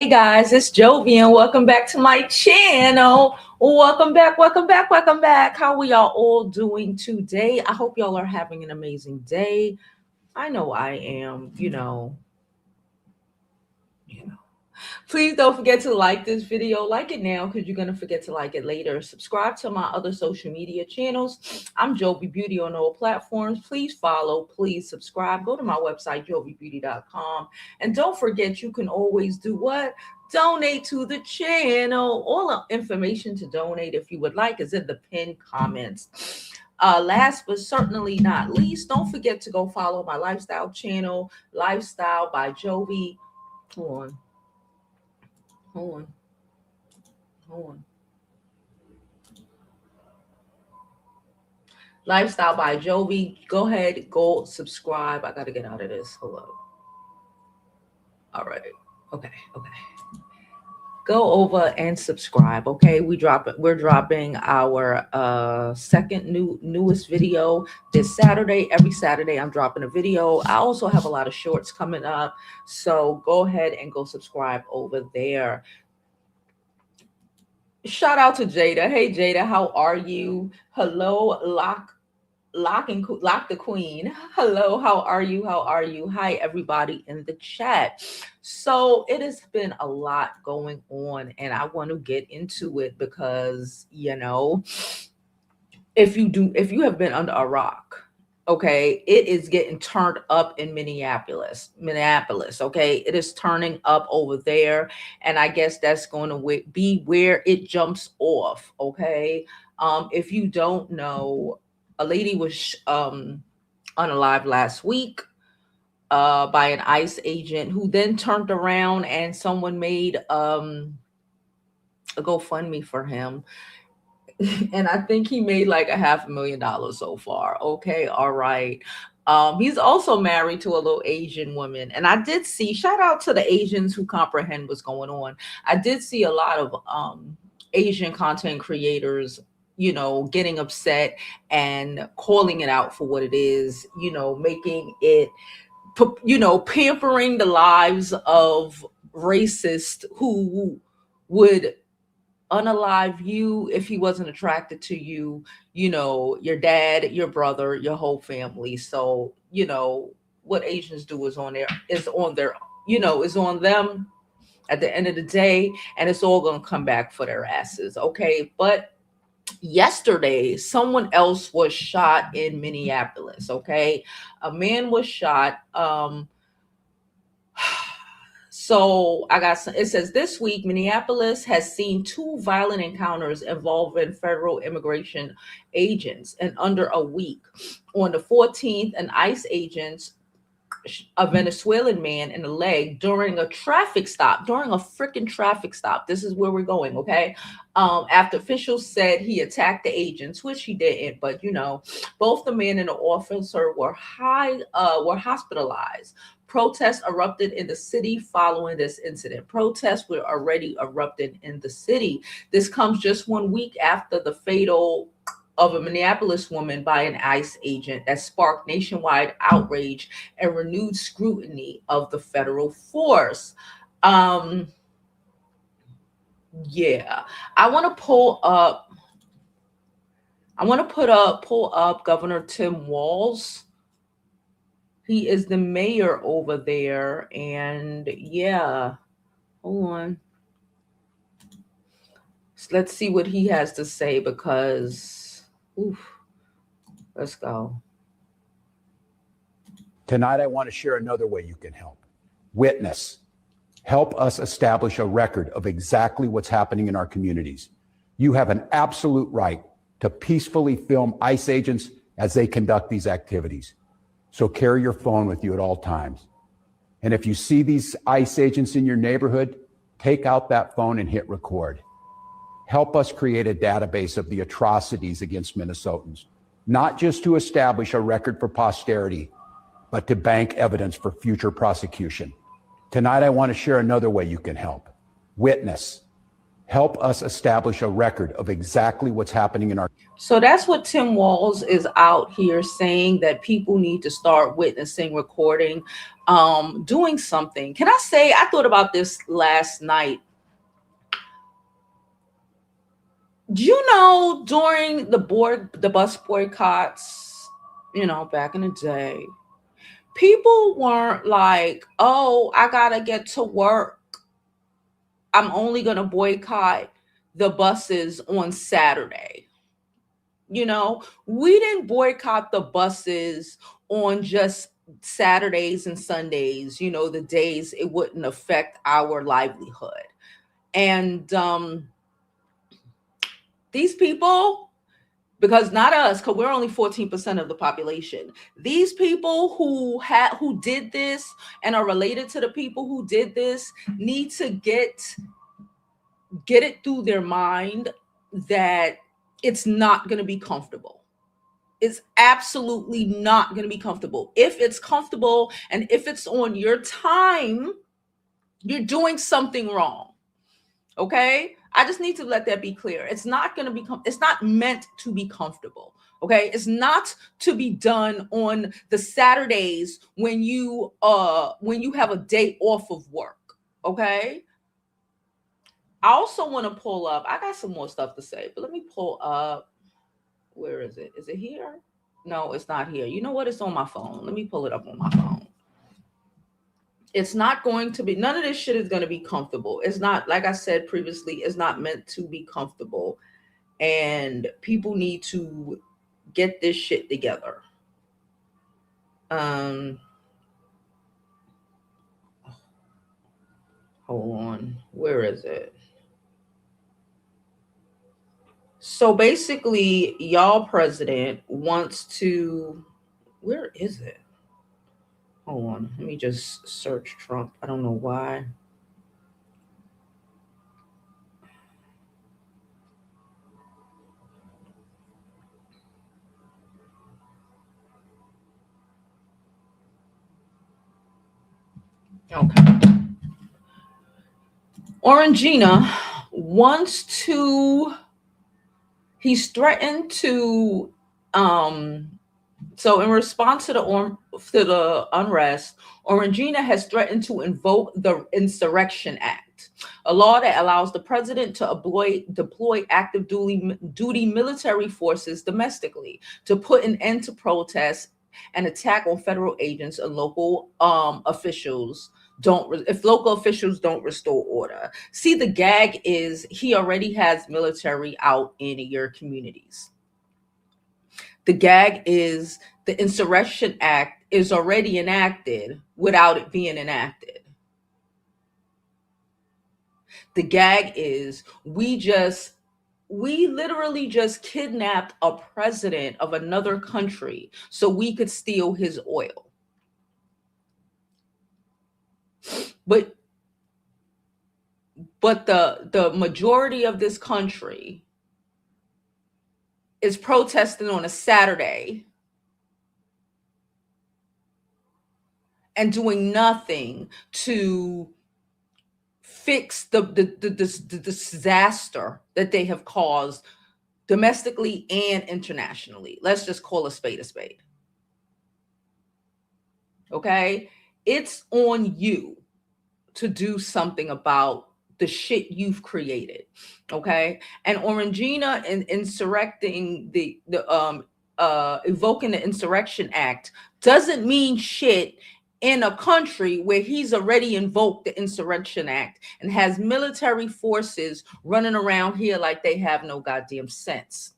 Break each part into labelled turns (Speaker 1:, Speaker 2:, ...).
Speaker 1: Guys, it's Jovi and welcome back to my channel. Welcome back. How are y'all all doing today? I hope y'all are having an amazing day. I know I am, you know. Please don't forget to like this video. Like it now because you're going to forget to like it later. Subscribe to my other social media channels. I'm JoviBeauty on all platforms. Please follow. Please subscribe. Go to my website, JoviBeauty.com. And don't forget, you can always do what? Donate to the channel. All the information to donate, if you would like, is in the pinned comments. Last but certainly not least, don't forget to go follow my lifestyle channel, Lifestyle by Jovi. Hold on. Lifestyle by Jovi. Go ahead, go subscribe. I gotta get out of this. Hello. All right. Okay. Go over and subscribe. Okay, we're dropping our newest video this Saturday. Every Saturday I'm dropping a video. I also have a lot of shorts coming up, so go ahead and go subscribe over there. Shout out to Jada. Hey Jada, how are you? Hello, Lock the Queen. Hello, how are you? Hi everybody in the chat. So it has been a lot going on and I want to get into it because, you know, if you have been under a rock, okay, it is getting turned up in Minneapolis, okay? It is turning up over there, and I guess that's going to be where it jumps off, okay? If you don't know, a lady was unalived last week by an ICE agent who then turned around and someone made a GoFundMe for him. And I think he made like $500,000 so far. Okay, all right. He's also married to a little Asian woman. And I did see, shout out to the Asians who comprehend what's going on. I did see a lot of Asian content creators, you know, getting upset and calling it out for what it is, you know, making it, you know, pampering the lives of racists who would unalive you if he wasn't attracted to you, you know, your dad, your brother, your whole family. So, you know, what Asians do is on them at the end of the day, and it's all going to come back for their asses. Okay. But yesterday, someone else was shot in Minneapolis. Okay. A man was shot. So it says this week, Minneapolis has seen 2 violent encounters involving federal immigration agents in under a week. On the 14th, an ICE agent, a Venezuelan man in the leg during a freaking traffic stop. This is where we're going. Okay. After officials said he attacked the agents, which he didn't, but you know, both the man and the officer were hospitalized. Protests erupted in the city following this incident. Protests were already erupted in the city. This comes just 1 week after the fatal of a Minneapolis woman by an ICE agent that sparked nationwide outrage and renewed scrutiny of the federal force. Yeah, I want to pull up Governor Tim Walz. He is the mayor over there, and yeah, hold on. Let's see what he has to say because, let's go.
Speaker 2: Tonight, I want to share another way you can help. Witness. Help us establish a record of exactly what's happening in our communities. You have an absolute right to peacefully film ICE agents as they conduct these activities. So carry your phone with you at all times. And if you see these ICE agents in your neighborhood, take out that phone and hit record. Help us create a database of the atrocities against Minnesotans, not just to establish a record for posterity, but to bank evidence for future prosecution. Tonight, I want to share another way you can help. Witness. Help us establish a record of exactly what's happening in our.
Speaker 1: So that's what Tim Walz is out here saying, that people need to start witnessing, recording, doing something. Can I say, I thought about this last night. Do you know, during the bus boycotts, back in the day, people weren't like, oh, I gotta get to work, I'm only gonna boycott the buses on Saturday. We didn't boycott the buses on just Saturdays and Sundays, the days it wouldn't affect our livelihood. And these people, because not us, because we're only 14% of the population, these people who did this and are related to the people who did this need to get it through their mind that it's not going to be comfortable. It's absolutely not going to be comfortable. If it's comfortable and if it's on your time, you're doing something wrong. Okay? I just need to let that be clear. It's not going to become, it's not meant to be comfortable. Okay? It's not to be done on the Saturdays when you have a day off of work. Okay? I also want to pull up, I got some more stuff to say, but let me pull up. Where is it? Is it here? No, it's not here. You know what? It's on my phone. Let me pull it up on my phone. It's not going to be, none of this shit is going to be comfortable. It's not, like I said previously, it's not meant to be comfortable. And people need to get this shit together. Hold on. Where is it? So basically, y'all president wants to, where is it? Hold on, let me just search Trump. I don't know why. Okay. Orangina wants to, he's threatened to, so in response to the unrest, Orangina has threatened to invoke the Insurrection Act, a law that allows the president to deploy active duty military forces domestically to put an end to protests and attack on federal agents and local officials if local officials don't restore order. See, the gag is he already has military out in your communities. The gag is the Insurrection Act is already enacted without it being enacted. The gag is we literally just kidnapped a president of another country so we could steal his oil. But the majority of this country is protesting on a Saturday and doing nothing to fix the disaster that they have caused domestically and internationally. Let's just call a spade a spade. Okay? It's on you to do something about the shit you've created. Okay? And Orangina insurrecting evoking the Insurrection Act doesn't mean shit in a country where he's already invoked the Insurrection Act and has military forces running around here like they have no goddamn sense.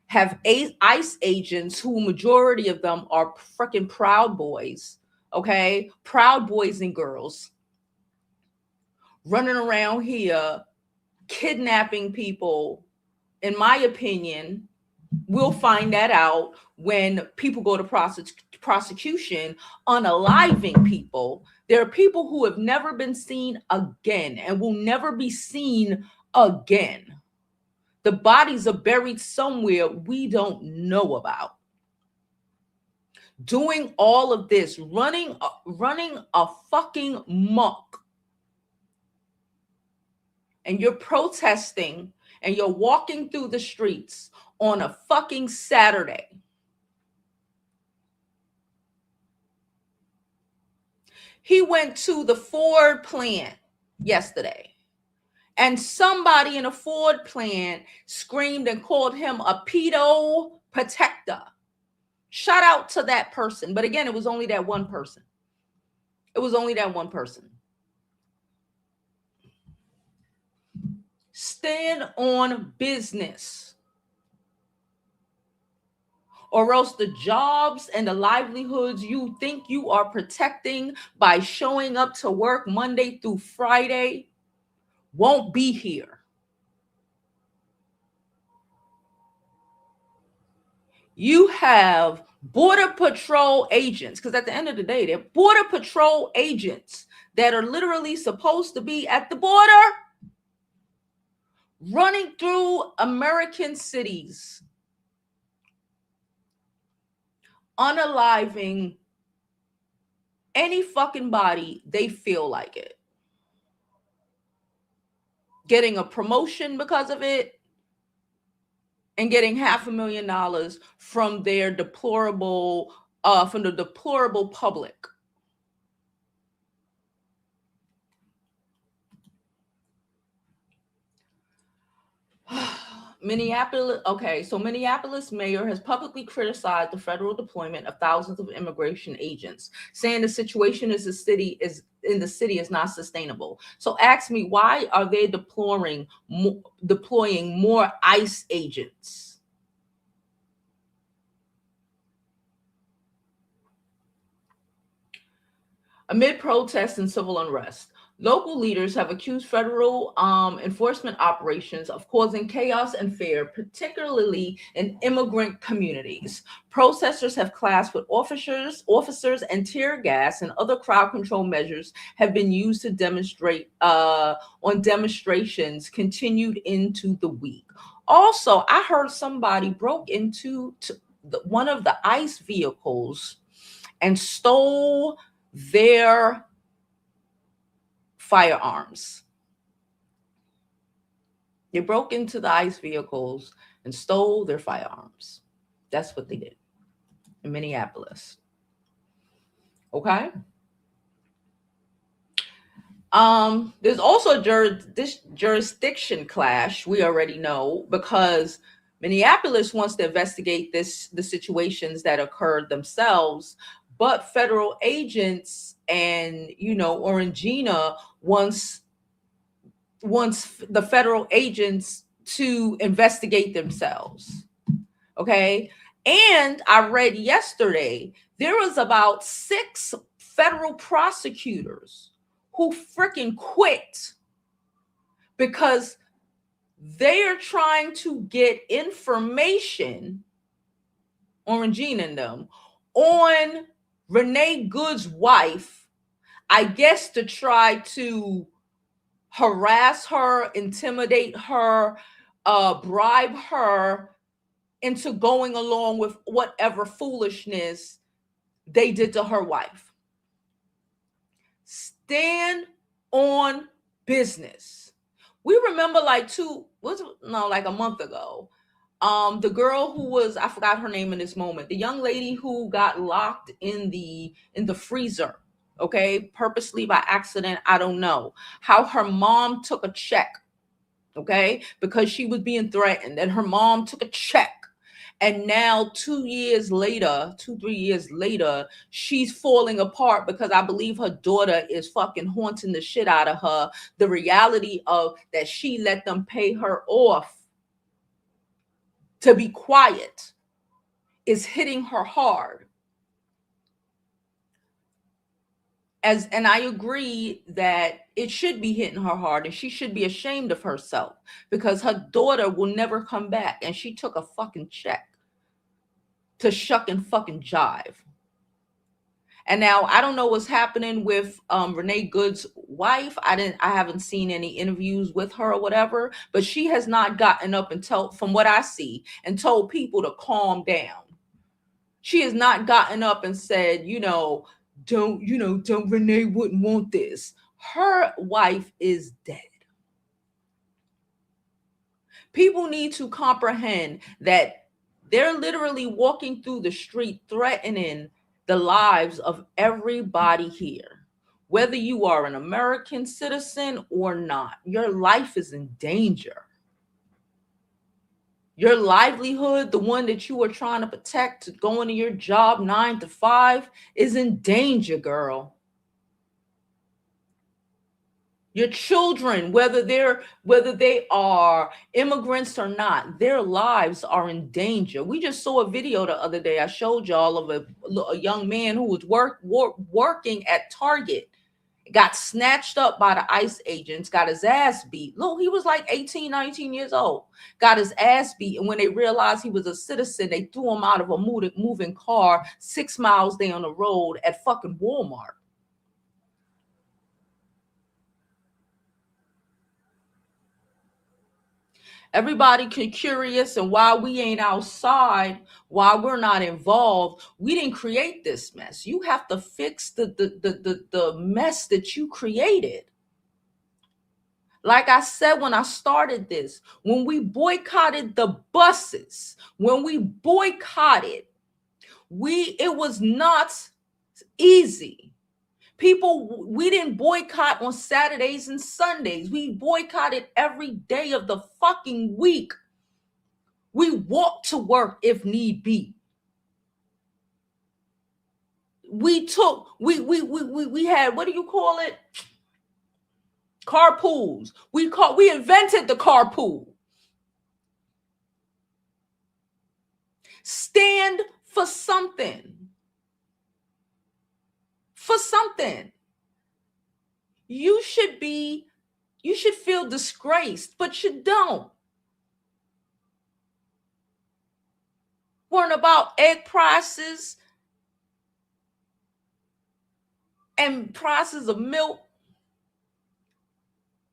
Speaker 1: Have ICE agents who majority of them are freaking Proud Boys, okay? Proud Boys and girls running around here kidnapping people. In my opinion, we'll find that out when people go to prosecution, unaliving people. There are people who have never been seen again and will never be seen again. The bodies are buried somewhere we don't know about. Doing all of this, running a fucking muck and you're protesting and you're walking through the streets on a fucking Saturday, he went to the Ford plant yesterday, and somebody in a Ford plant screamed and called him a pedo protector. Shout out to that person. But again, it was only that one person. It was only that one person. Stand on business, or else the jobs and the livelihoods you think you are protecting by showing up to work Monday through Friday won't be here. You have Border Patrol agents, because at the end of the day, they're Border Patrol agents that are literally supposed to be at the border, running through American cities, unaliving any fucking body they feel like it, getting a promotion because of it, and getting $500,000 from their deplorable, from the deplorable public. Minneapolis. Okay, so Minneapolis mayor has publicly criticized the federal deployment of thousands of immigration agents, saying the situation in the city is not sustainable. So ask me, why are they deploying more ICE agents? Amid protests and civil unrest, local leaders have accused federal enforcement operations of causing chaos and fear, particularly in immigrant communities. Protesters have clashed with officers, and tear gas and other crowd control measures have been used to demonstrate on demonstrations continued into the week. Also, I heard somebody broke into one of the ICE vehicles and stole their firearms. They broke into the ICE vehicles and stole their firearms. That's what they did in Minneapolis. Okay. There's also this jurisdiction clash, we already know, because Minneapolis wants to investigate the situations that occurred themselves, but federal agents and, Orangina wants the federal agents to investigate themselves. Okay. And I read yesterday, there was about 6 federal prosecutors who freaking quit because they are trying to get information, Orangina and them, on Renee Good's wife, I guess, to try to harass her, intimidate her, bribe her into going along with whatever foolishness they did to her wife. Stand on business. We remember like a month ago, the girl who was, I forgot her name in this moment, the young lady who got locked in the freezer, okay, purposely by accident, I don't know, how her mom took a check, okay, because she was being threatened, and her mom took a check. And now 3 years later, she's falling apart because I believe her daughter is fucking haunting the shit out of her. The reality of that she let them pay her off to be quiet is hitting her hard. And I agree that it should be hitting her hard, and she should be ashamed of herself because her daughter will never come back, and she took a fucking check to shuck and fucking jive. And now I don't know what's happening with Renee Good's wife. I haven't seen any interviews with her or whatever, but she has not gotten up and from what I see, and told people to calm down. She has not gotten up and said, don't Renee wouldn't want this. Her wife is dead. People need to comprehend that they're literally walking through the street threatening the lives of everybody here. Whether you are an American citizen or not, your life is in danger. Your livelihood, the one that you are trying to protect, going to your job 9 to 5, is in danger, girl. Your children, whether they are immigrants or not, their lives are in danger. We just saw a video the other day. I showed y'all of a young man who was working at Target, got snatched up by the ICE agents, got his ass beat. Look, he was like 18, 19 years old, got his ass beat. And when they realized he was a citizen, they threw him out of a moving car 6 miles down the road at fucking Walmart. Everybody curious, and why we ain't outside, why we're not involved. We didn't create this mess. You have to fix the mess that you created. Like I said when I started this, when we boycotted the buses, it was not easy. People, we didn't boycott on Saturdays and Sundays. We boycotted every day of the fucking week. We walked to work if need be. We had, what do you call it? Carpools. We invented the carpool. Stand for something. For something. You should feel disgraced, but you don't. Weren't about egg prices and prices of milk.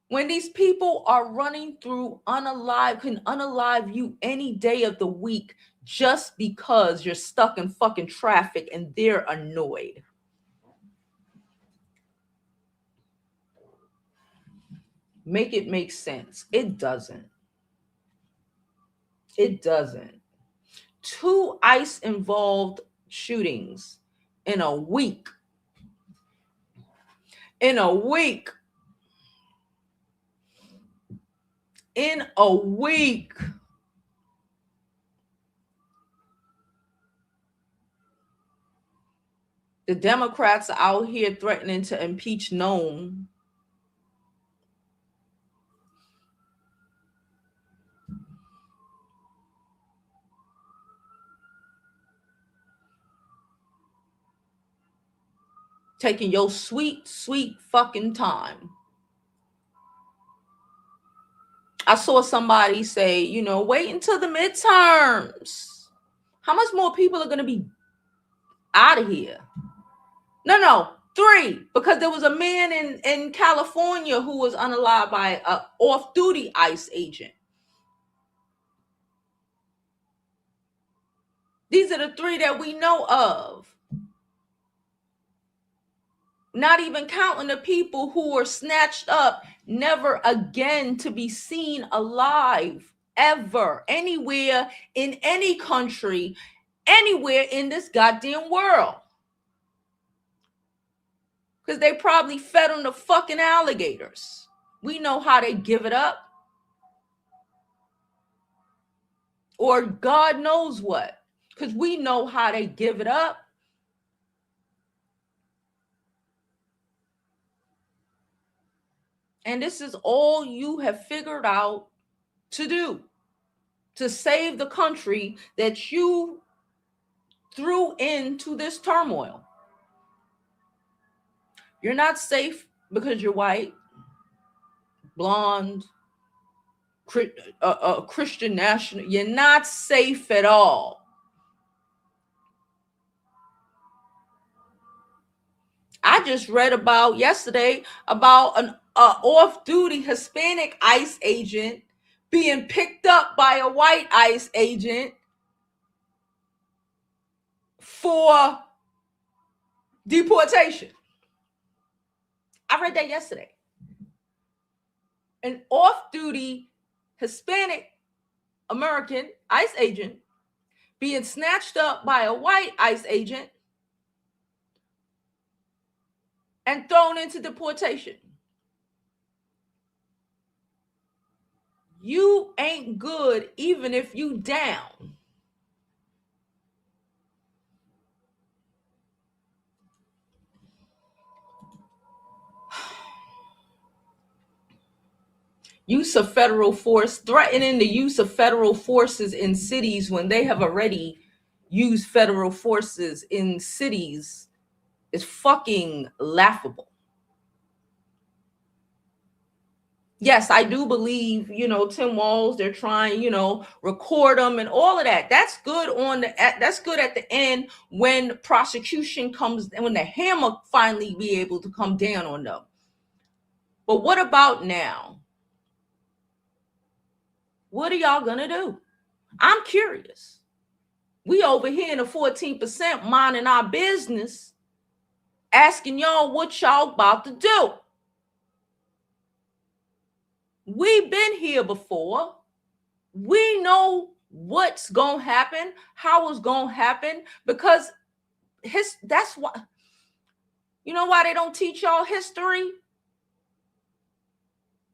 Speaker 1: When these people are running through can unalive you any day of the week just because you're stuck in fucking traffic and they're annoyed. Make it make sense. It doesn't. It doesn't. 2 ICE-involved shootings in a week. In a week. The Democrats are out here threatening to impeach Noem. Taking your sweet, sweet fucking time. I saw somebody say, wait until the midterms. How much more people are going to be out of here? No, 3, because there was a man in California who was unalived by an off-duty ICE agent. These are the 3 that we know of. Not even counting the people who were snatched up, never again to be seen alive, ever, anywhere, in any country, anywhere in this goddamn world. Because they probably fed on the fucking alligators. We know how they give it up. Or God knows what. Because we know how they give it up. And this is all you have figured out to do. To save the country that you threw into this turmoil. You're not safe because you're white, blonde, Christian national. You're not safe at all. I just read yesterday about an off-duty Hispanic ICE agent being picked up by a white ICE agent for deportation. I read that yesterday. An off-duty Hispanic American ICE agent being snatched up by a white ICE agent and thrown into deportation. You ain't good even if you down. Use of federal force, threatening the use of federal forces in cities when they have already used federal forces in cities is fucking laughable. Yes, I do believe, Tim Walz, they're trying, record them and all of that. That's good that's good at the end when prosecution comes and when the hammer finally be able to come down on them. But what about now? What are y'all gonna do? I'm curious. We over here in the 14% minding our business, asking y'all what y'all about to do. We've been here before. We know what's gonna happen, how it's gonna happen, because that's why. You know why they don't teach y'all history?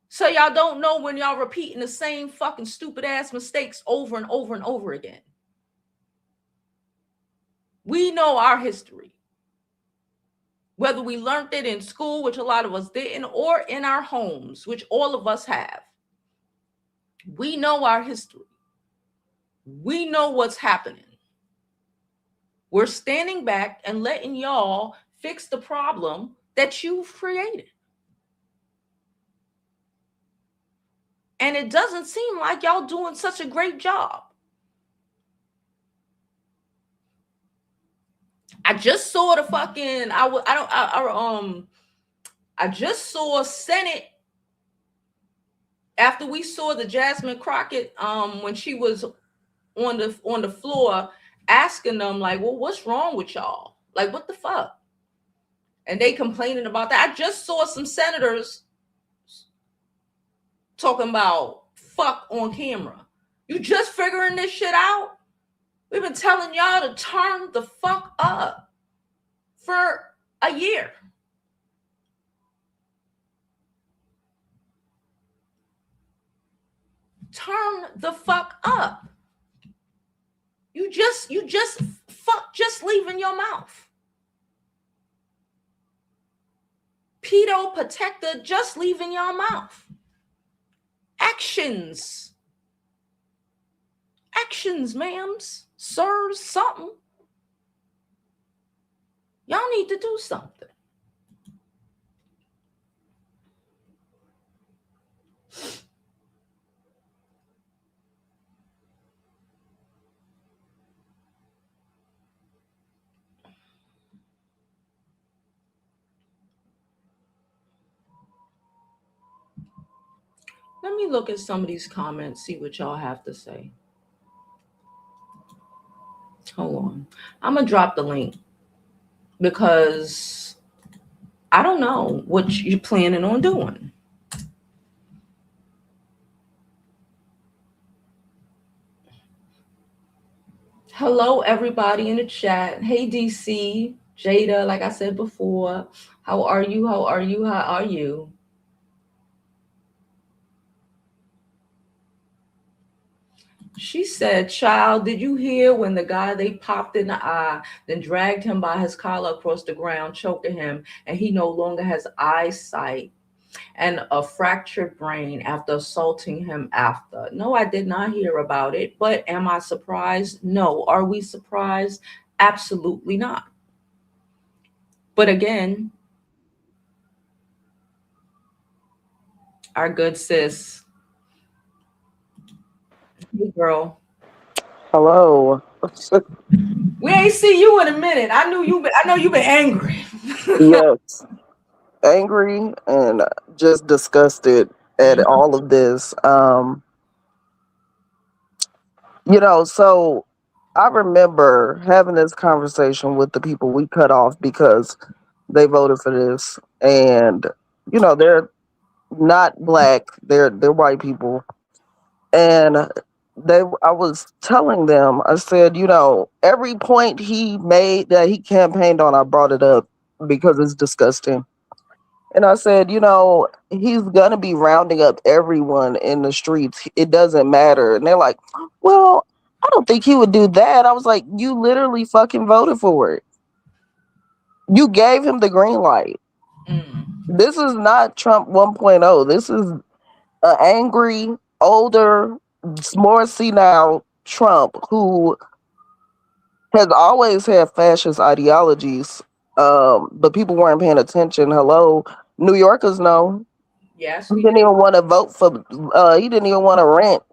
Speaker 1: So y'all don't know when y'all repeating the same fucking stupid ass mistakes over and over and over again. We know our history. Whether we learned it in school, which a lot of us didn't, or in our homes, which all of us have. We know our history. We know what's happening. We're standing back and letting y'all fix the problem that you've created. And it doesn't seem like y'all doing such a great job. I just saw the fucking I just saw Senate after we saw the Jasmine Crockett when she was on the floor asking them like, well, what's wrong with y'all? Like, what the fuck? And they complaining about that. I just saw some senators talking about fuck on camera. You just figuring this shit out? We've been telling y'all to turn the fuck up for a year. Turn the fuck up. You just fuck just leaving your mouth. Pedo protector just leaving your mouth. Actions, ma'ams, sirs, something. Y'all need to do something. Let me look at some of these comments, see what y'all have to say. Hold on. I'm going to drop the link because I don't know what you're planning on doing. Hello, everybody in the chat. Hey, DC, Jada, like I said before. How are you? How are you? How are you? She said, child, did you hear when the guy they popped in the eye, then dragged him by his collar across the ground, choking him, and he no longer has eyesight and a fractured brain after assaulting him after? No, I did not hear about it, but am I surprised? No. Are we surprised? Absolutely not. But again, our good sis. Hey, girl.
Speaker 3: Hello.
Speaker 1: We ain't see you in a minute. I know you've been angry.
Speaker 3: Yes. Angry and just disgusted at all of this. So I remember having this conversation with the people we cut off because they voted for this. And, they're not black, they're white people. And I was telling them, I said, every point he made that he campaigned on, I brought it up because it's disgusting. And I said, he's gonna be rounding up everyone in the streets. It doesn't matter. And they're like, well, I don't think he would do that. I was like, you literally fucking voted for it. You gave him the green light.
Speaker 1: Mm.
Speaker 3: This is not Trump 1.0. This is an angry, older, more senile Trump who has always had fascist ideologies. But people weren't paying attention. Hello, New Yorkers know.
Speaker 1: Yes,
Speaker 3: He
Speaker 1: we
Speaker 3: didn't
Speaker 1: do.
Speaker 3: even want to vote for. He didn't even want to rent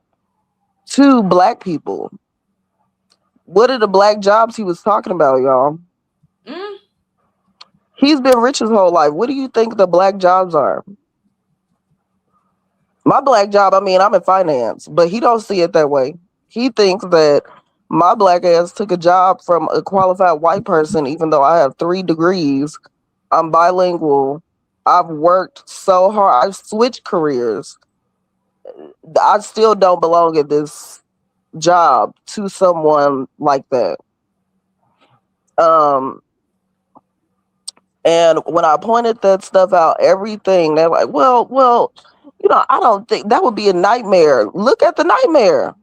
Speaker 3: to black people. What are the black jobs he was talking about, y'all?
Speaker 1: Mm.
Speaker 3: He's been rich his whole life. What do you think the black jobs are? My black job, I mean, I'm in finance, but he don't see it that way. He thinks that my black ass took a job from a qualified white person, even though I have 3 degrees. I'm bilingual. I've worked so hard. I've switched careers. I still don't belong at this job to someone like that. Um, and when I pointed that stuff out, everything, they're like, well, I don't think that would be a nightmare. Look at the nightmare.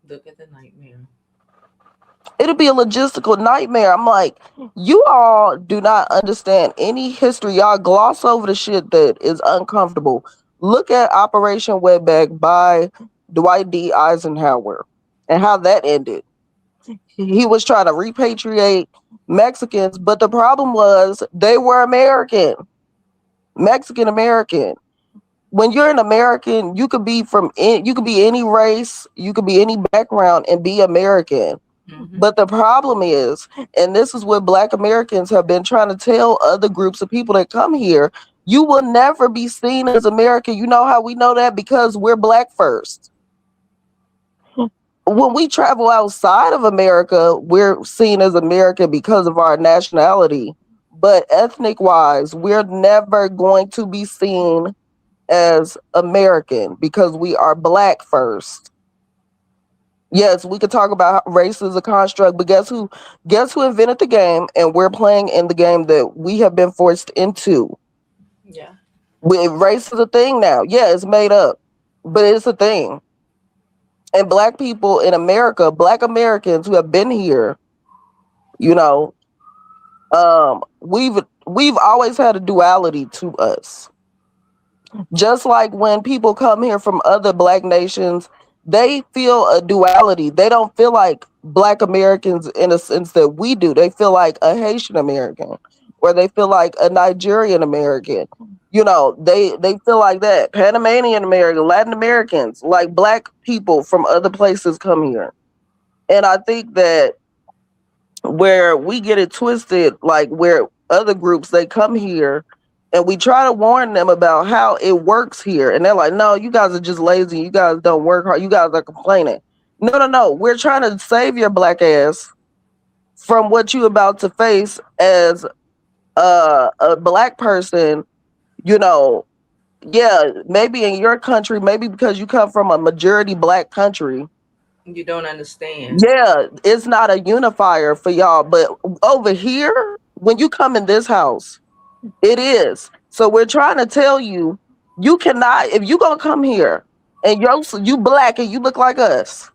Speaker 1: Look at the nightmare.
Speaker 3: It'll be a logistical nightmare. I'm like, you all do not understand any history. Y'all gloss over the shit that is uncomfortable. Look at Operation Wetback by Dwight D. Eisenhower and how that ended. He was trying to repatriate Mexicans, but the problem was they were American, Mexican American. When you're an American, you could be any race, you could be any background and be American.
Speaker 1: Mm-hmm.
Speaker 3: But the problem is, and this is what Black Americans have been trying to tell other groups of people that come here, you will never be seen as American. You know how we know that? Because we're Black first. When we travel outside of America, we're seen as American because of our nationality. But ethnic wise, we're never going to be seen as American because we are Black first. Yes, we could talk about race as a construct, but guess who? Guess who invented the game? And we're playing in the game that we have been forced into.
Speaker 1: Yeah.
Speaker 3: Race is a thing now. Yeah, it's made up, but it's a thing. And Black people in America, Black Americans who have been here, you know, we've always had a duality to us. Just like when people come here from other Black nations, they feel a duality. They don't feel like Black Americans in a sense that we do. They feel like a Haitian American or they feel like a Nigerian American. They feel like that. Panamanian American, Latin Americans, like Black people from other places come here. And I think that where we get it twisted, like where other groups, they come here and we try to warn them about how it works here. And they're like, no, you guys are just lazy. You guys don't work hard. You guys are complaining. No, no, no. We're trying to save your Black ass from what you're about to face as a Black person, you know. Yeah, maybe in your country, maybe because you come from a majority Black country.
Speaker 1: You don't understand.
Speaker 3: Yeah, it's not a unifier for y'all. But over here, when you come in this house, it is. So we're trying to tell you, you cannot, if you gonna come here and you Black and you look like us,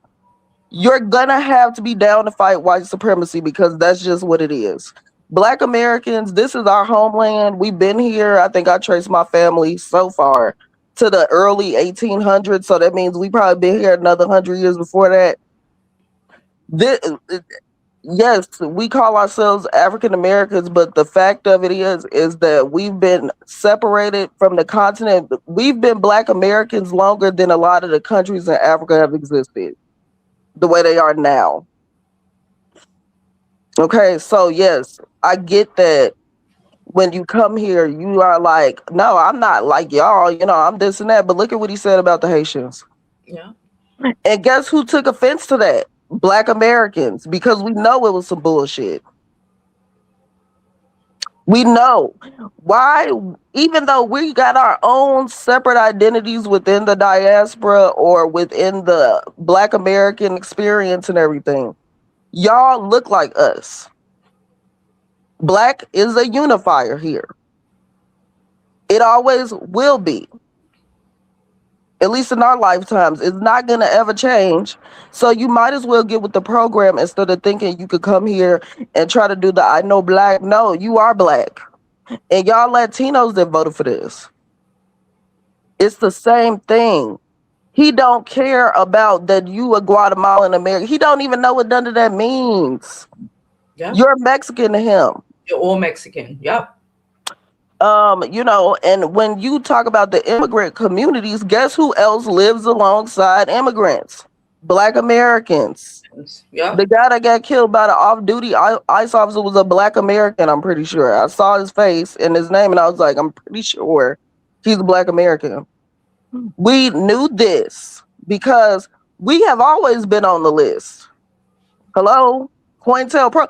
Speaker 3: you're gonna have to be down to fight white supremacy because that's just what it is. Black Americans, this is our homeland. We've been here. I think I traced my family so far to the early 1800s. So that means we probably been here another 100 years before that. This, yes, we call ourselves African Americans, but the fact of it is that we've been separated from the continent. We've been Black Americans longer than a lot of the countries in Africa have existed the way they are now. Okay, so yes, I get that when you come here, you are like, no, I'm not like y'all, I'm this and that. But look at what he said about the Haitians.
Speaker 1: Yeah.
Speaker 3: And guess who took offense to that? Black Americans, because we know it was some bullshit. We know why, even though we got our own separate identities within the diaspora or within the Black American experience and everything, y'all look like us. Black is a unifier here. It always will be. At least in our lifetimes. It's not going to ever change. So you might as well get with the program instead of thinking you could come here and try to do the I know Black. No, you are Black. And y'all Latinos that voted for this. It's the same thing. He don't care about that you a Guatemalan American. He don't even know what none of that means.
Speaker 1: Yeah.
Speaker 3: You're Mexican to him.
Speaker 1: You're all Mexican. Yep.
Speaker 3: And when you talk about the immigrant communities, guess who else lives alongside immigrants? Black Americans.
Speaker 1: Yep.
Speaker 3: The guy that got killed by the off-duty ICE officer was a Black American, I'm pretty sure. I saw his face and his name, and I was like, I'm pretty sure he's a Black American. We knew this because we have always been on the list. Hello? COINTELPRO.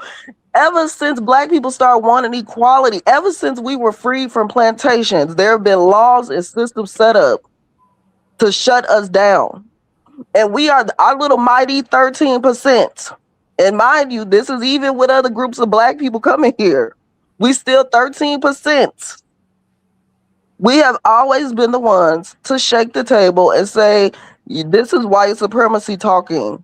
Speaker 3: Ever since Black people started wanting equality, ever since we were free from plantations, there have been laws and systems set up to shut us down. And we are our little mighty 13%. And mind you, this is even with other groups of Black people coming here. We still 13%. We have always been the ones to shake the table and say, this is white supremacy talking.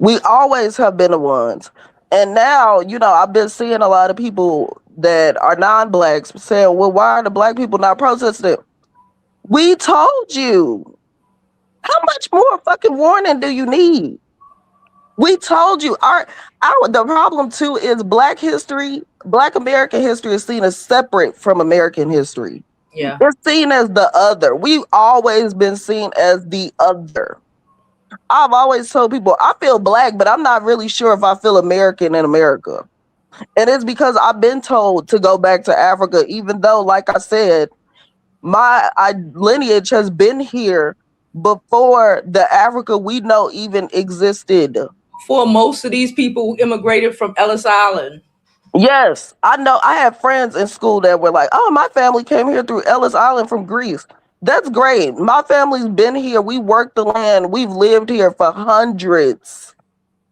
Speaker 3: We always have been the ones. And now, I've been seeing a lot of people that are non-Blacks saying, well, why are the Black people not protesting? We told you. How much more fucking warning do you need? We told you. The problem too is Black American history is seen as separate from American history.
Speaker 1: Yeah.
Speaker 3: It's seen as the other. We've always been seen as the other. I've always told people I feel Black, but I'm not really sure if I feel American in America. And it's because I've been told to go back to Africa, even though, like I said, my lineage has been here before the Africa we know even existed.
Speaker 1: For most of these people who immigrated from Ellis Island.
Speaker 3: Yes, I know. I have friends in school that were like, oh, my family came here through Ellis Island from Greece. That's great. My family's been here. We worked the land. We've lived here for hundreds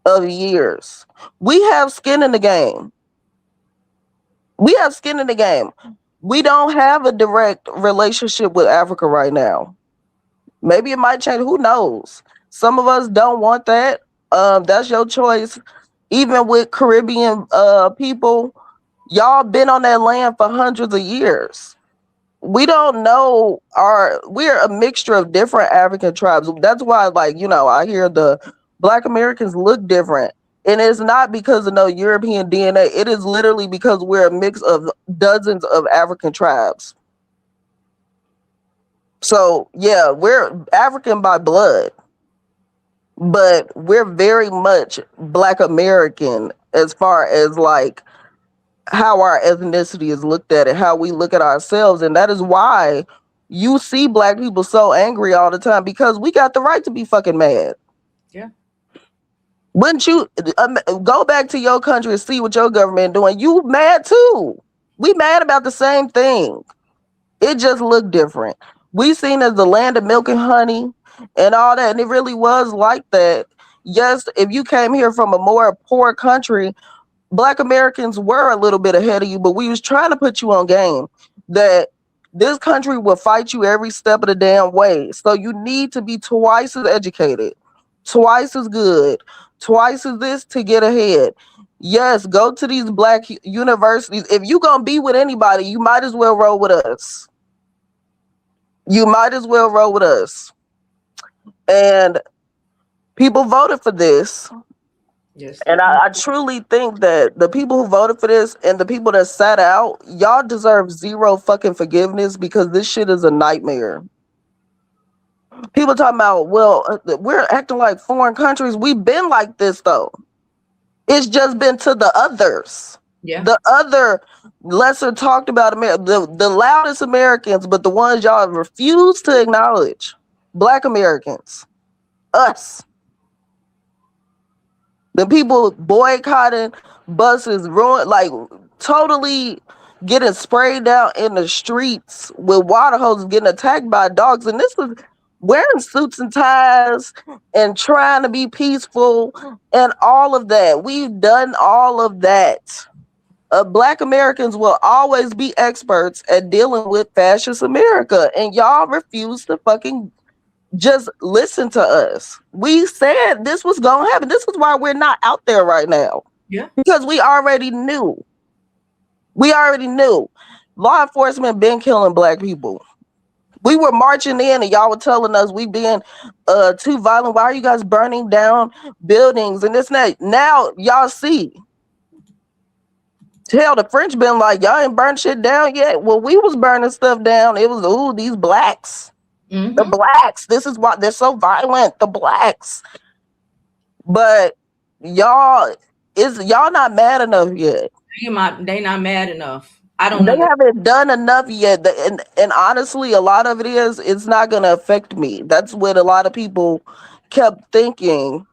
Speaker 3: of years. We have skin in the game. We don't have a direct relationship with Africa right now. Maybe it might change. Who knows? Some of us don't want that. That's your choice. Even with Caribbean people, y'all been on that land for hundreds of years. We don't know we're a mixture of different African tribes. That's why, I hear the Black Americans look different. And it's not because of no European DNA. It is literally because we're a mix of dozens of African tribes. So, yeah, we're African by blood. But we're very much Black American as far as how our ethnicity is looked at and how we look at ourselves. And that is why you see Black people so angry all the time, because we got the right to be fucking mad.
Speaker 1: Yeah.
Speaker 3: Wouldn't you go back to your country and see what your government doing? You mad too. We mad about the same thing. It just looked different. We seen as the land of milk and honey and all that, and it really was like that. Yes, if you came here from a more poor country, Black Americans were a little bit ahead of you, but we was trying to put you on game that this country will fight you every step of the damn way. So you need to be twice as educated, twice as good, twice as this to get ahead. Yes, go to these Black universities. If you gonna be with anybody, you might as well roll with us. And people voted for this.
Speaker 1: Yes.
Speaker 3: And I truly think that the people who voted for this and the people that sat out, y'all deserve zero fucking forgiveness, because this shit is a nightmare. People talking about, well, we're acting like foreign countries. We've been like this, though. It's just been to the others.
Speaker 1: Yeah.
Speaker 3: The other lesser talked about the loudest Americans, but the ones y'all refuse to acknowledge. Black Americans. Us. The people boycotting buses ruined, like totally getting sprayed down in the streets with water hoses, getting attacked by dogs. And this is wearing suits and ties and trying to be peaceful and all of that. We've done all of that. Black Americans will always be experts at dealing with fascist America, and y'all refuse to fucking just listen to us. We said this was gonna happen. This is why we're not out there right now.
Speaker 1: Yeah.
Speaker 3: Because we already knew. We already knew. Law enforcement been killing black people. We were marching in and y'all were telling us we being too violent. Why are you guys burning down buildings and this and that? Now y'all see. Hell, the French been like, y'all ain't burned shit down yet. Well, we was burning stuff down. It was, ooh, these blacks. The blacks. This is why they're so violent. The blacks. But y'all not mad enough yet.
Speaker 1: They not mad enough. I don't
Speaker 3: They
Speaker 1: know.
Speaker 3: haven't done enough yet. And honestly, a lot of it is, it's not going to affect me. That's what a lot of people kept thinking.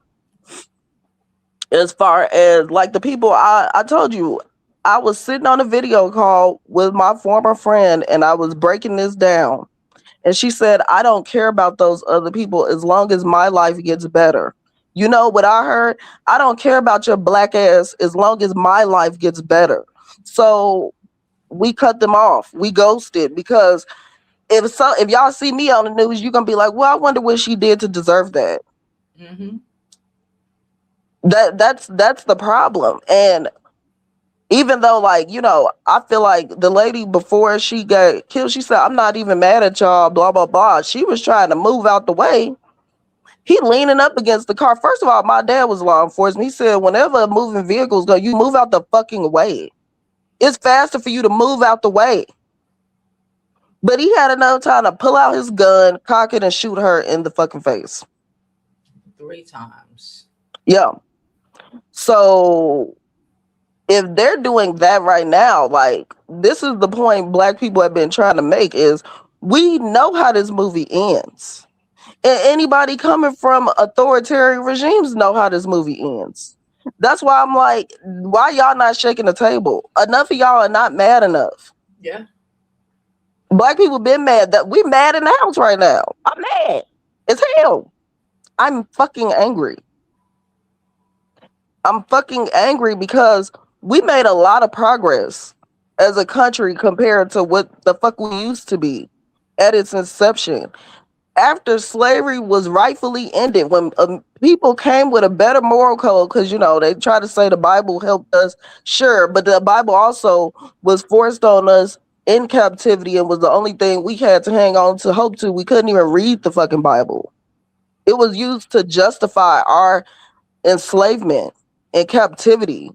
Speaker 3: As far as like the people, I told you, I was sitting on a video call with my former friend and I was breaking this down. And she said, I don't care about those other people as long as my life gets better. You know what I heard? I don't care about your black ass as long as my life gets better. So we cut them off. We ghosted because if y'all see me on the news, you're going to be like, well, I wonder what she did to deserve that.
Speaker 1: Mm-hmm.
Speaker 3: That's the problem. And even though, like, you know, I feel like the lady before she got killed, she said, I'm not even mad at y'all, blah, blah, blah. She was trying to move out the way. He leaning up against the car. First of all, my dad was law enforcement. He said, whenever moving vehicles go, you move out the fucking way. It's faster for you to move out the way. But he had enough time to pull out his gun, cock it, and shoot her in the fucking face.
Speaker 1: 3 times.
Speaker 3: Yeah. So if they're doing that right now, like, this is the point black people have been trying to make is we know how this movie ends. And anybody coming from authoritarian regimes know how this movie ends. That's why I'm like, why y'all not shaking the table? Enough of y'all are not mad enough.
Speaker 1: Yeah.
Speaker 3: Black people been mad. That we mad in the house right now. I'm mad as hell. I'm fucking angry. I'm fucking angry because we made a lot of progress as a country compared to what the fuck we used to be at its inception. After slavery was rightfully ended, when people came with a better moral code, because, you know, they try to say the Bible helped us, sure, but the Bible also was forced on us in captivity and was the only thing we had to hang on to, hope to. We couldn't even read the fucking Bible. It was used to justify our enslavement and captivity.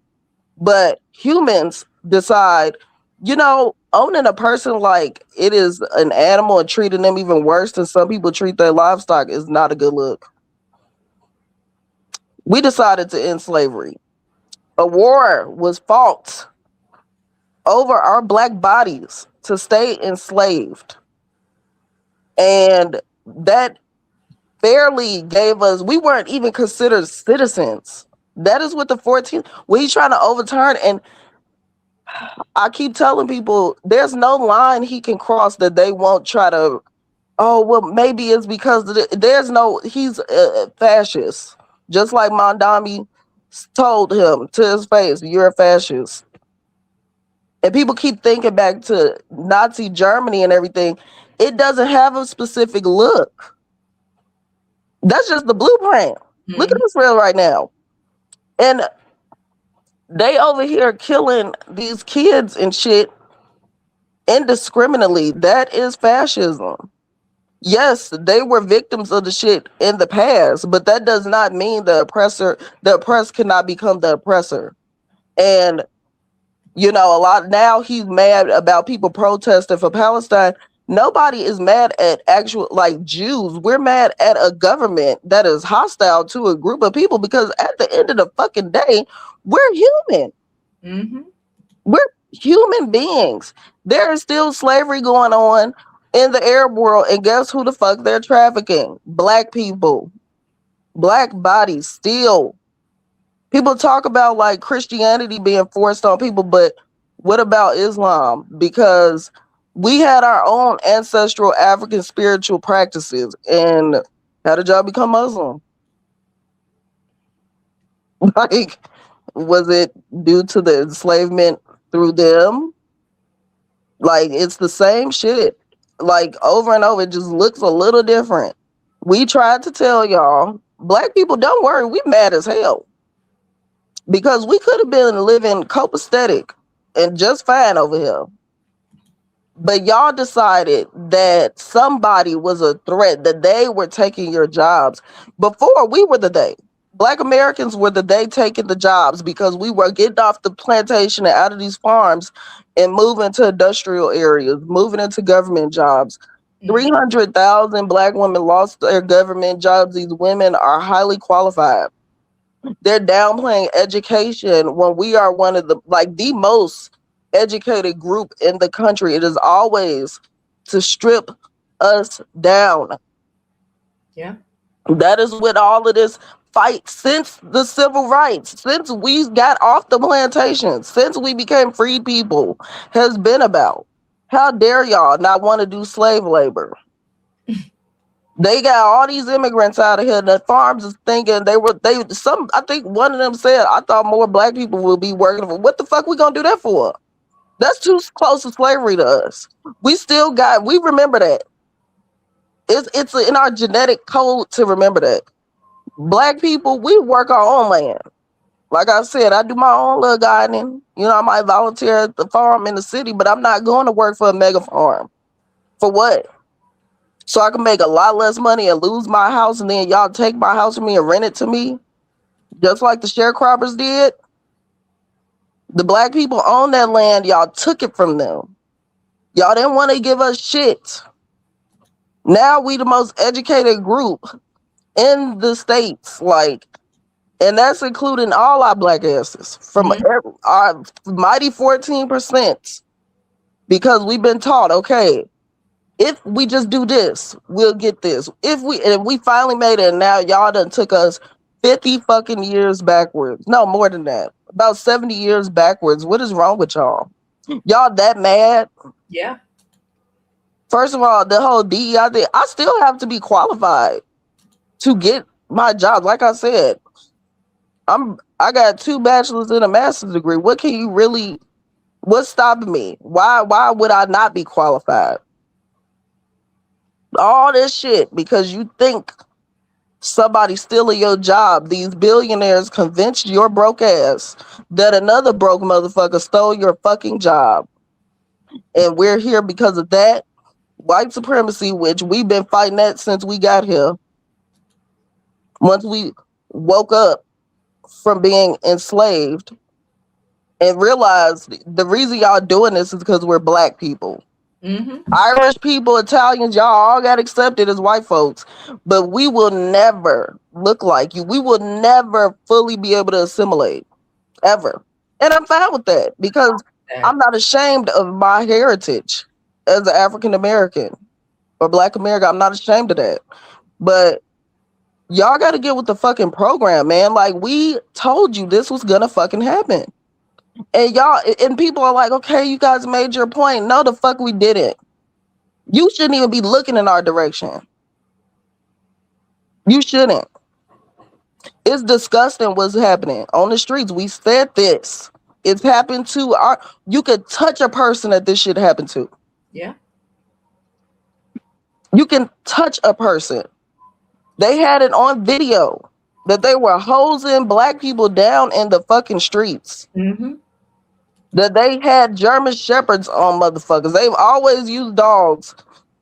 Speaker 3: But humans decide, you know, owning a person like it is an animal and treating them even worse than some people treat their livestock is not a good look. We decided to end slavery. A war was fought over our black bodies to stay enslaved. And that barely gave us, we weren't even considered citizens. That is what the 14th, what he's trying to overturn. And I keep telling people there's no line he can cross that they won't try to, oh, well, maybe it's because there's no, he's a fascist. Just like Mondami told him to his face, you're a fascist. And people keep thinking back to Nazi Germany and everything. It doesn't have a specific look. That's just the blueprint. Mm-hmm. Look at Israel right now. And they over here killing these kids and shit indiscriminately. That is fascism. Yes, they were victims of the shit in the past, but that does not mean the oppressed cannot become the oppressor. And, you know, a lot now he's mad about people protesting for Palestine. Nobody is mad at actual, like, Jews. We're mad at a government that is hostile to a group of people because at the end of the fucking day, we're human.
Speaker 1: Mm-hmm.
Speaker 3: We're human beings. There is still slavery going on in the Arab world, and guess who the fuck they're trafficking? Black people. Black bodies still. People talk about like Christianity being forced on people, but what about Islam? Because we had our own ancestral African spiritual practices. And how did y'all become Muslim? Like, was it due to the enslavement through them? Like, it's the same shit. Like, over and over, it just looks a little different. We tried to tell y'all, black people, don't worry, we mad as hell. Because we could have been living copacetic and just fine over here. But y'all decided that somebody was a threat, that they were taking your jobs. Before, we were the they. Black Americans were the they taking the jobs because we were getting off the plantation and out of these farms and moving to industrial areas, moving into government jobs. 300,000 black women lost their government jobs. These women are highly qualified. They're downplaying education when we are one of the most educated group in the country. It is always to strip us down.
Speaker 1: Yeah.
Speaker 3: That is what all of this fight since the civil rights, since we got off the plantation, since we became free people, has been about. How dare y'all not want to do slave labor? They got all these immigrants out of here. The farms is thinking I think one of them said, I thought more black people will be working for. What the fuck we gonna do that for? That's too close to slavery to us. We remember that. It's in our genetic code to remember that. Black people, we work our own land. Like I said, I do my own little gardening. You know, I might volunteer at the farm in the city, but I'm not going to work for a mega farm. For what? So I can make a lot less money and lose my house, and then y'all take my house from me and rent it to me, just like the sharecroppers did. The black people own that land. Y'all took it from them. Y'all didn't want to give us shit. Now we the most educated group in the states, and that's including all our black asses from our mighty 14%, because we've been taught, okay, if we just do this, we'll get this. If we finally made it, and now y'all done took us 50 fucking years backwards. No, more than that. About 70 years backwards. What is wrong with y'all? Y'all that mad?
Speaker 1: Yeah.
Speaker 3: First of all, the whole DEI thing, I still have to be qualified to get my job. Like I said, I got 2 bachelor's and a master's degree. What's stopping me? Why would I not be qualified? All this shit because you think somebody's stealing your job. These billionaires convinced your broke ass that another broke motherfucker stole your fucking job. And we're here because of that. White supremacy, which we've been fighting that since we got here. Once we woke up from being enslaved and realized the reason y'all doing this is because we're black people. Irish people, Italians, y'all all got accepted as white folks, but we will never look like you. We will never fully be able to assimilate, ever. And I'm fine with that because I'm not ashamed of my heritage as an African American or Black American. I'm not ashamed of that. But y'all got to get with the fucking program, man. Like, we told you this was gonna fucking happen. And people are like, okay, you guys made your point. No, the fuck we didn't. You shouldn't even be looking in our direction. You shouldn't. It's disgusting what's happening on the streets. We said this. It's happened to you could touch a person that this shit happened to.
Speaker 1: Yeah.
Speaker 3: You can touch a person. They had it on video that they were hosing black people down in the fucking streets. That they had German shepherds on motherfuckers. They've always used dogs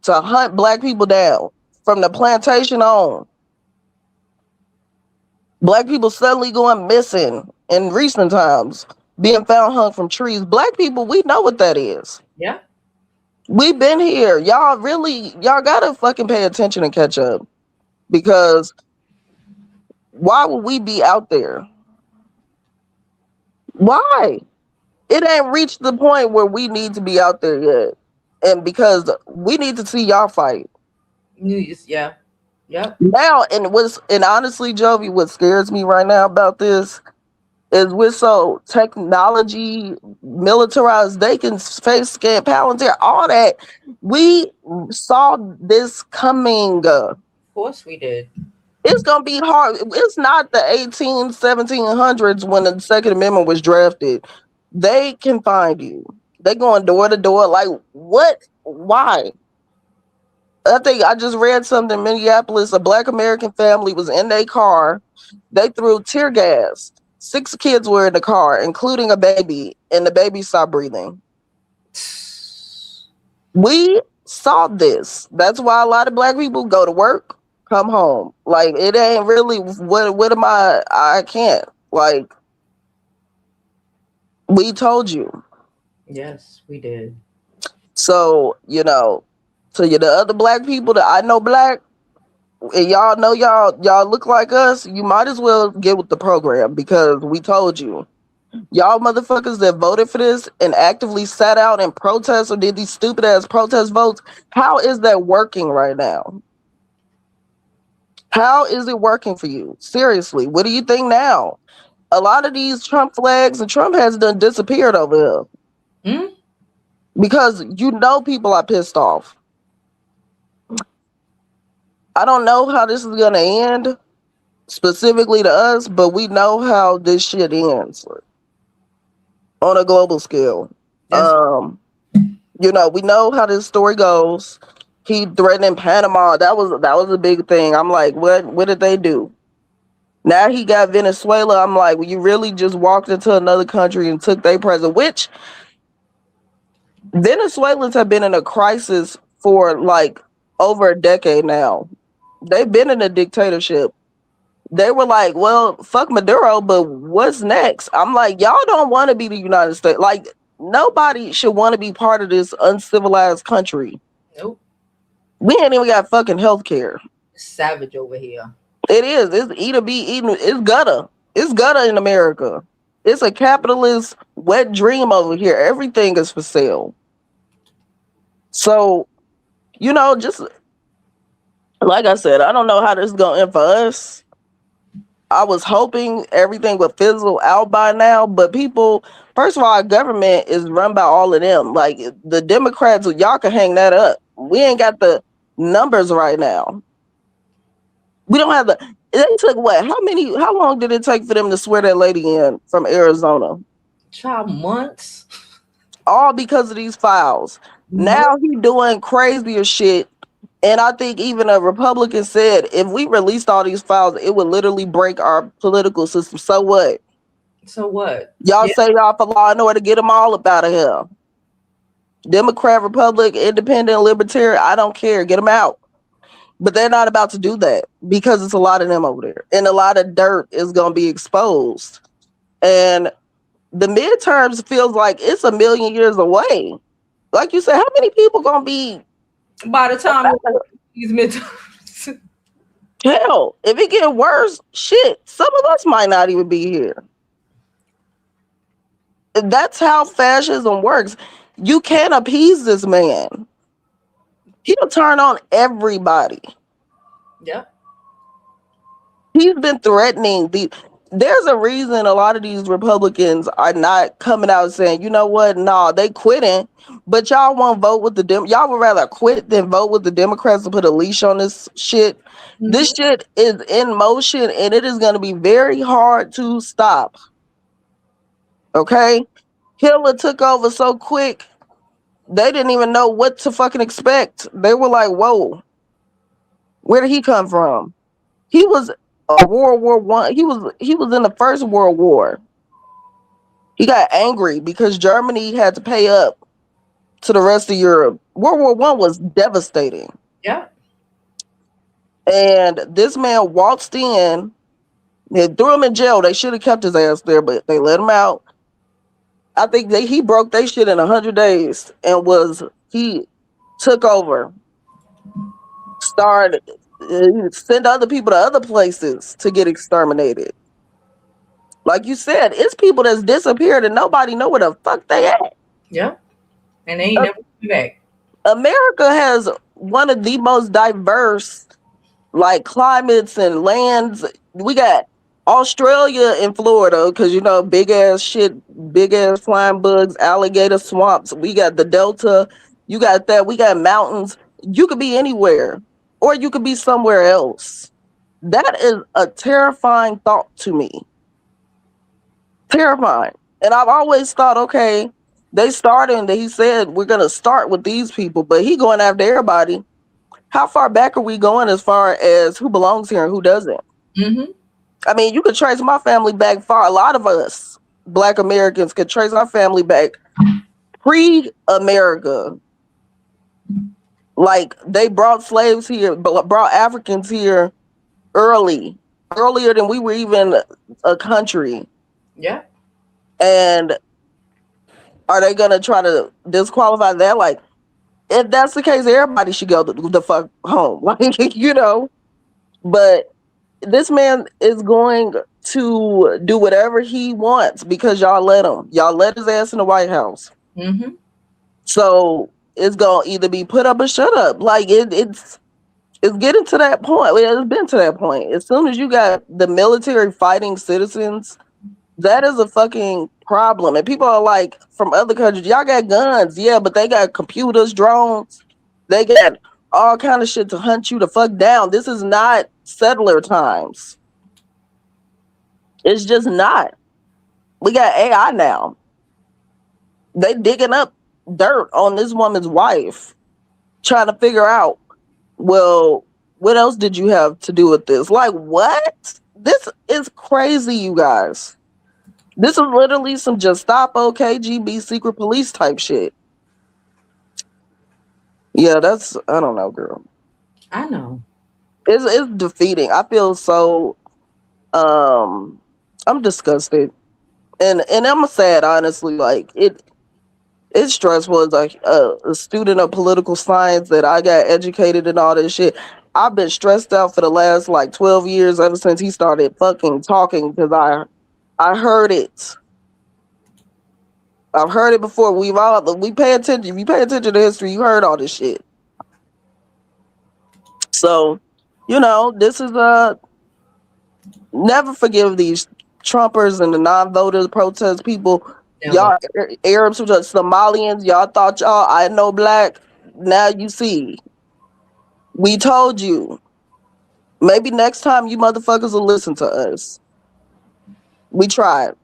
Speaker 3: to hunt black people down from the plantation on. Black people suddenly going missing in recent times, being found hung from trees. Black people, we know what that is.
Speaker 1: Yeah.
Speaker 3: We've been here. Y'all gotta fucking pay attention and catch up. Because why would we be out there? Why? It ain't reached the point where we need to be out there yet. And because we need to see y'all fight.
Speaker 1: Yeah. Yep.
Speaker 3: Now, and honestly, Jovi, what scares me right now about this is we're so technology militarized, they can face scan Palantir, all that. We saw this coming.
Speaker 1: Of course we did.
Speaker 3: It's gonna be hard. It's not the 1700s when the Second Amendment was drafted. They can find you. They going door to door. Like, what? Why? I think I just read something in Minneapolis. A Black American family was in their car. They threw tear gas. 6 kids were in the car, including a baby, and the baby stopped breathing. We saw this. That's why a lot of Black people go to work, come home. Like, it ain't really, what am I can't. Like, we told you.
Speaker 1: Yes, we did.
Speaker 3: So, you know, to the other Black people that I know Black, and y'all know y'all look like us, you might as well get with the program, because we told you. Y'all motherfuckers that voted for this and actively sat out and protest or did these stupid ass protest votes, how is that working right now? How is it working for you? Seriously, what do you think now? A lot of these Trump flags and Trump has done disappeared over here. Because you know people are pissed off. I don't know how this is going to end specifically to us, but we know how this shit ends on a global scale.
Speaker 1: Yes.
Speaker 3: You know, we know how this story goes. He threatening Panama. That was a big thing. I'm like, what did they do? Now he got Venezuela. I'm like, well, you really just walked into another country and took their president, which Venezuelans have been in a crisis for like over a decade now. They've been in a dictatorship. They were like, well, fuck Maduro, but what's next? I'm like, y'all don't want to be the United States. Like, nobody should want to be part of this uncivilized country.
Speaker 1: Nope.
Speaker 3: We ain't even got fucking healthcare.
Speaker 1: Savage over here.
Speaker 3: It is. It's eat or be eaten. It's gutter. It's gutter in America. It's a capitalist wet dream over here. Everything is for sale. So, you know, just like I said, I don't know how this is going to end for us. I was hoping everything would fizzle out by now, but people, first of all, our government is run by all of them. Like, the Democrats, y'all can hang that up. We ain't got the numbers right now. We don't have they took what? How long did it take for them to swear that lady in from Arizona?
Speaker 1: Child, months.
Speaker 3: All because of these files. Now he doing crazier shit. And I think even a Republican said, if we released all these files, it would literally break our political system. So what?
Speaker 1: So what?
Speaker 3: Y'all say y'all for law and order to get them all up out of here. Democrat, Republic, Independent, Libertarian, I don't care. Get them out. But they're not about to do that because it's a lot of them over there. And a lot of dirt is going to be exposed. And the midterms feels like it's a million years away. Like you said, how many people going to be
Speaker 1: by the time these midterms?
Speaker 3: Hell, if it get worse, shit, some of us might not even be here. That's how fascism works. You can't appease this man. He'll turn on everybody.
Speaker 1: Yep.
Speaker 3: He's been threatening there's a reason a lot of these Republicans are not coming out saying, you know what, nah, they quitting, but y'all won't vote with y'all would rather quit than vote with the Democrats to put a leash on this shit. Mm-hmm. This shit is in motion and it is going to be very hard to stop. Okay? Hitler took over so quick, they didn't even know what to fucking expect. They were like, whoa, where did he come from? He was a World War I. He was in the First World War. He got angry because Germany had to pay up to the rest of Europe. World War I was devastating.
Speaker 1: Yeah.
Speaker 3: And this man waltzed in. They threw him in jail. They should have kept his ass there, but they let him out. I think he broke their shit in 100 days and he took over. Started send other people to other places to get exterminated. Like you said, it's people that's disappeared and nobody know where the fuck they at.
Speaker 1: Yeah. And they ain't never come back.
Speaker 3: America has one of the most diverse like climates and lands. We got Australia and Florida, because you know, big ass shit, big ass flying bugs, alligator swamps. We got the Delta. You got that. We got mountains. You could be anywhere, or you could be somewhere else. That is a terrifying thought to me. Terrifying. And I've always thought, okay, they started and he said we're gonna start with these people, but he going after everybody. How far back are we going as far as who belongs here and who doesn't?
Speaker 1: Mm-hmm.
Speaker 3: I mean, you could trace my family back far. A lot of us, Black Americans, could trace our family back pre-America. Like they brought slaves here, brought Africans here earlier than we were even a country.
Speaker 1: Yeah.
Speaker 3: And are they gonna try to disqualify that? Like, if that's the case, everybody should go the fuck home. Like, you know. But this man is going to do whatever he wants because y'all let him. Y'all let his ass in the White House.
Speaker 1: Mm-hmm.
Speaker 3: So it's gonna either be put up or shut up. Like it's getting to that point. It's been to that point. As soon as you got the military fighting citizens, that is a fucking problem. And people are like, from other countries, y'all got guns, yeah, but they got computers, drones, they got all kind of shit to hunt you the fuck down. This is not settler times. It's just not. We got AI now. They digging up dirt on this woman's wife, trying to figure out, well, what else did you have to do with this? Like, what? This is crazy, you guys. This is literally some Gestapo, KGB, secret police type shit. Yeah, that's, I don't know, girl.
Speaker 1: I know.
Speaker 3: It's defeating. I feel so, I'm disgusted. And I'm sad, honestly. Like, it's stressful as like a student of political science that I got educated in all this shit. I've been stressed out for the last like 12 years ever since he started fucking talking because I heard it. I've heard it before. We pay attention. If you pay attention to history, you heard all this shit. So, you know, this is never forgive these Trumpers and the non-voters, protest people.
Speaker 1: Never.
Speaker 3: Y'all Arabs, Somalians, y'all thought y'all I know black. Now you see. We told you. Maybe next time you motherfuckers will listen to us. We tried.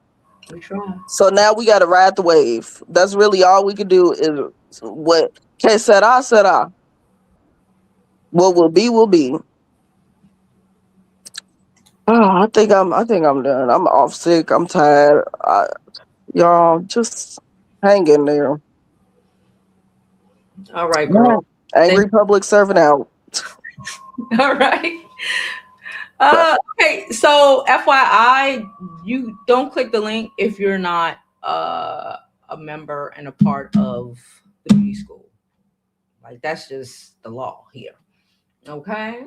Speaker 1: We try.
Speaker 3: So now we got to ride the wave. That's really all we can do is what que será. What will be, will be. Oh, I think I'm done. I'm off sick. I'm tired. Y'all just hang in there.
Speaker 1: All right, girl.
Speaker 3: Angry public servant out.
Speaker 1: All right. Okay, so FYI, you don't click the link if you're not a member and a part of the beauty school. Like, that's just the law here. Okay.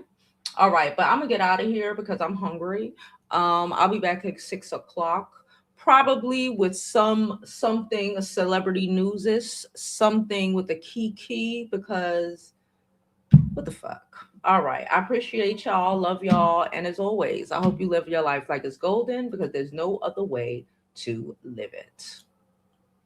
Speaker 1: All right, but I'm gonna get out of here because I'm hungry. I'll be back at 6 o'clock, probably with something celebrity news is something with a key because what the fuck. All right. I appreciate y'all. Love y'all. And as always, I hope you live your life like it's golden because there's no other way to live it.